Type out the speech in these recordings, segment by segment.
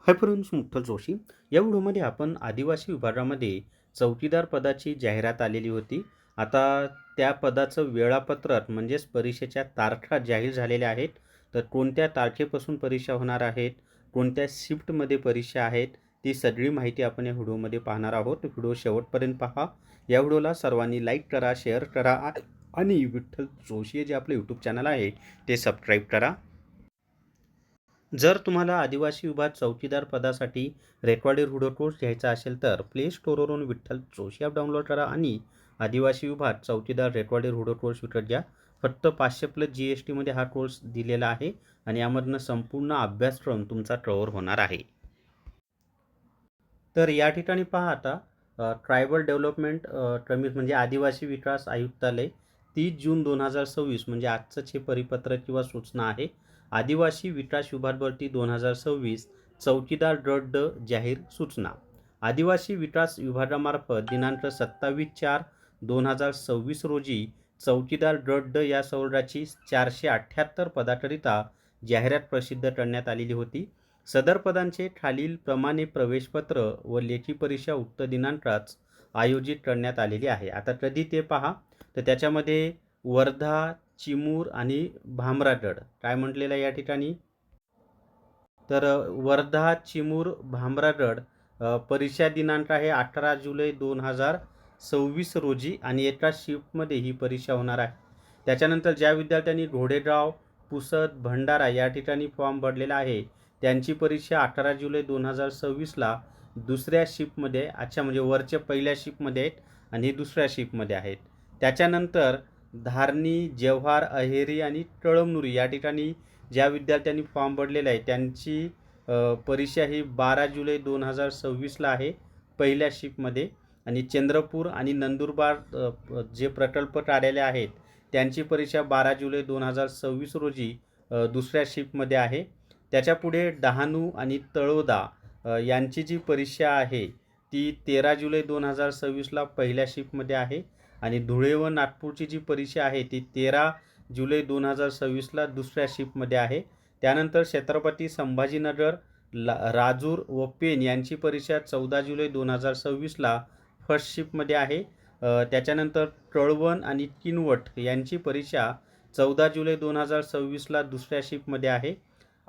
Hi friends, मुठ्ठल Joshi. या व्हिडिओमध्ये आपण आदिवासी विभागामध्ये चौकीदार पदाची जाहिरात आलेली होती. आता त्या पदाचं वेळापत्रक म्हणजेच परीक्षेच्या तारखा जाहीर झालेल्या आहेत. तर कोणत्या तारखेपासून परीक्षा होणार आहेत, कोणत्या शिफ्टमध्ये परीक्षा आहेत, ती सगळी माहिती आपण या व्हिडिओमध्ये पाहणार आहोत. व्हिडिओ शेवटपर्यंत पहा. या व्हिडिओला सर्वांनी लाईक करा, शेअर करा आणि विठ्ठल जोशी हे जे आपले यूट्यूब चॅनल आहे ते सबस्क्राईब करा. जर तुम्हाला आदिवासी विभाग चौकीदार पदासाठी रेकॉर्डेड व्हिडिओ कोर्स घ्यायचा असेल तर प्ले स्टोअरवरून विठ्ठल जोशी ॲप डाउनलोड करा आणि आदिवासी विभाग चौकीदार रेकॉर्डेड व्हिडिओ कोर्स विकत घ्या. फक्त 500+ GSTमध्ये हा कोर्स दिलेला आहे आणि यामधनं संपूर्ण अभ्यासक्रम तुमचा कव्हर होणार आहे. तर या ठिकाणी पहा आता ट्रायबल डेव्हलपमेंट कमिशन म्हणजे आदिवासी विकास आयुक्तालय 30 जून 2026 म्हणजे आजचंच हे परिपत्रक किंवा सूचना आहे. आदिवासी विकास विभाग भरती 2026 चौकीदार गट ड जाहीर सूचना. आदिवासी विकास विभागामार्फत दिनांक 27/4/2026 रोजी चौकीदार गट ड या सवलगाची 478 पदाकरिता जाहिरात प्रसिद्ध करण्यात आलेली होती. सदर पदांचे खालील प्रमाणे प्रवेशपत्र व लेखी परीक्षा उक्त दिनांकाच आयोजित करण्यात आलेली आहे. आता कधी ते पहा, तर त्याच्यामध्ये वर्धा, चिमूर आणि भामरागड काय म्हटलेलं आहे या ठिकाणी. तर वर्धा, चिमूर, भामरागड परीक्षा दिनांक आहे 18 जुलै 2026 रोजी आणि एका शिफ्टमध्ये ही परीक्षा होणार आहे. त्याच्यानंतर ज्या विद्यार्थ्यांनी घोडेगाव, पुसद, भंडारा या ठिकाणी फॉर्म भरलेला आहे त्यांची परीक्षा 18 जुलै 2026ला दुसऱ्या शिफ्टमध्ये म्हणजे वरच्या पहिल्या शिफ्टमध्ये आहेत आणि दुसऱ्या शिफ्टमध्ये आहेत. त्याच्यानंतर धारणी, जव्हार, अहेरी आणि कळमनुरी या ठिकाणी ज्या विद्यार्थ्यांनी फॉर्म भरलेला आहे त्यांची परीक्षा ही 12 जुलै 2026ला आहे पहिल्या शिफ्टमध्ये आणि चंद्रपूर आणि नंदुरबार जे प्रकल्प कार्यालय आहेत त्यांची परीक्षा 12 जुलै 2026 रोजी दुसऱ्या शिफ्टमध्ये आहे. त्याच्यापुढे डहाणू आणि तळोदा यांची जी परीक्षा आहे ती 13 जुलै 2026ला पहिल्या शिफ्टमध्ये आहे आणि धुळे व नागपूरची जी परीक्षा आहे ती 13 जुलै 2026ला दुसऱ्या शिफ्टमध्ये आहे. त्यानंतर छत्रपती संभाजीनगर, राजूर व पेन यांची परीक्षा 14 जुलै 2026ला फर्स्ट शिफ्टमध्ये आहे. त्याच्यानंतर कळवण आणि किनवट यांची परीक्षा 14 जुलै 2026ला दुसऱ्या शिफ्टमध्ये आहे.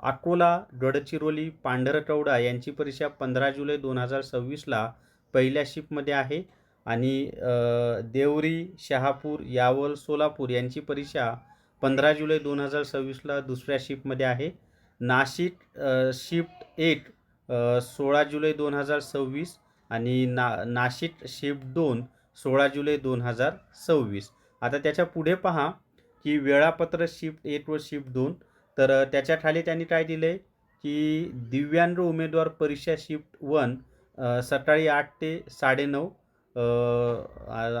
अकोला, गडचिरोली, पांढरकवडा यांची परीक्षा 15 जुलै 2026ला पहिल्या शिफ्टमध्ये आहे आणि देवरी, शहापूर, यावल, सोलापूर यांची परीक्षा 15 जुलै 2026ला दुसऱ्या शिफ्टमध्ये आहे. नाशिक शिफ्ट 1 16 जुलै 2026 आणि नाशिक शिफ्ट 2 16 जुलै 2026. आता त्याच्या पुढे पहा की वेळापत्रक शिफ्ट 1 व शिफ्ट 2. तर त्याच्या खाली त्यांनी काय दिले की दिव्यांग उमेदवार परीक्षा शिफ्ट 1 सकाळी 8 ते 9:30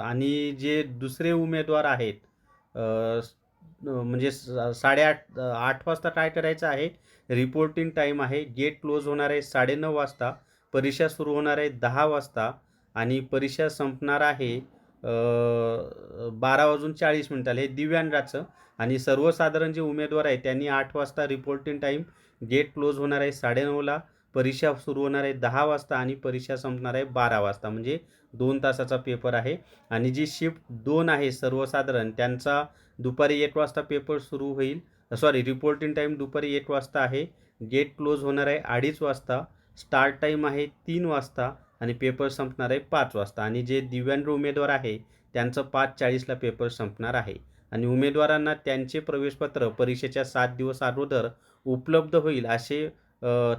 आणि जे दुसरे उमेदवार आहेत म्हणजे 8:30 वाजता काय करायचं आहे, रिपोर्टिंग टाईम आहे. गेट क्लोज होणार आहे 9:30 वाजता, परीक्षा सुरू होणार आहे 10 वाजता आणि परीक्षा संपणार आहे 12:40 हे दिव्यांगाचं. आणि सर्वसाधारण जे उमेदवार आहेत त्यांनी 8 वाजता रिपोर्टिंग टाईम, गेट क्लोज होणार आहे 9:30ला, परीक्षा सुरू होणार आहे 10 वाजता आणि परीक्षा संपणार आहे 12 वाजता म्हणजे 2 तासाचा पेपर आहे. आणि जी शिफ्ट 2 आहे सर्वसाधारण त्यांचा दुपारी 1 वाजता पेपर सुरू होईल. रिपोर्टिंग टाईम दुपारी 1 वाजता आहे, गेट क्लोज होणार आहे 2:30 वाजता, स्टार्ट टाईम आहे 3 वाजता आणि पेपर संपणार आहे 5 वाजता. आणि जे दिव्यांग उमेदवार आहे त्यांचं 5:40ला पेपर संपणार आहे. आणि उमेदवारांना त्यांचे प्रवेशपत्र परीक्षेच्या 7 दिवस अगोदर उपलब्ध होईल असे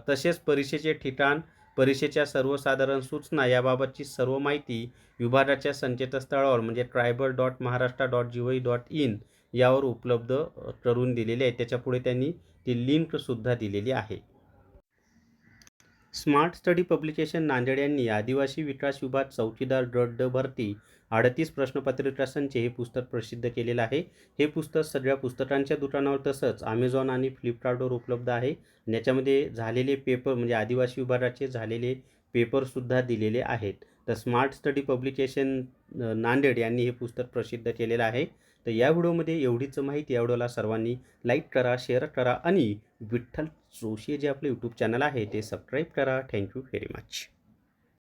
तसेच परीक्षेचे ठिकाण, परीक्षेच्या सर्वसाधारण सूचना याबाबतची सर्व माहिती विभागाच्या संकेतस्थळावर म्हणजे tribal.maharashtra.gov.in यावर उपलब्ध करून दिलेले आहे. त्याच्यापुढे त्यांनी ती लिंकसुद्धा दिलेली आहे. स्मार्ट स्टडी पब्लिकेशन नांदेड यांनी आदिवासी विकास विभाग चौकीदार गट ड भरती 38 प्रश्नपत्रिका संच हे पुस्तक प्रसिद्ध केलेलं आहे. हे पुस्तक सगळ्या पुस्तकांच्या दुकानावर तसंच अमेझॉन आणि फ्लिपकार्टवर उपलब्ध आहे. याच्यामध्ये झालेले पेपर म्हणजे आदिवासी विभागाचे झालेले पेपरसुद्धा दिलेले आहेत. तर स्मार्ट स्टडी पब्लिकेशन नांदेड यांनी हे पुस्तक प्रसिद्ध केलेलं आहे. तर या व्हिडिओमध्ये एवढीच माहिती. या व्हिडिओला सर्वांनी लाईक करा, शेअर करा आणि विठ्ठल जोशी जे आपले यूट्यूब चॅनल आहे ते सबस्क्राईब करा. Thank you very much.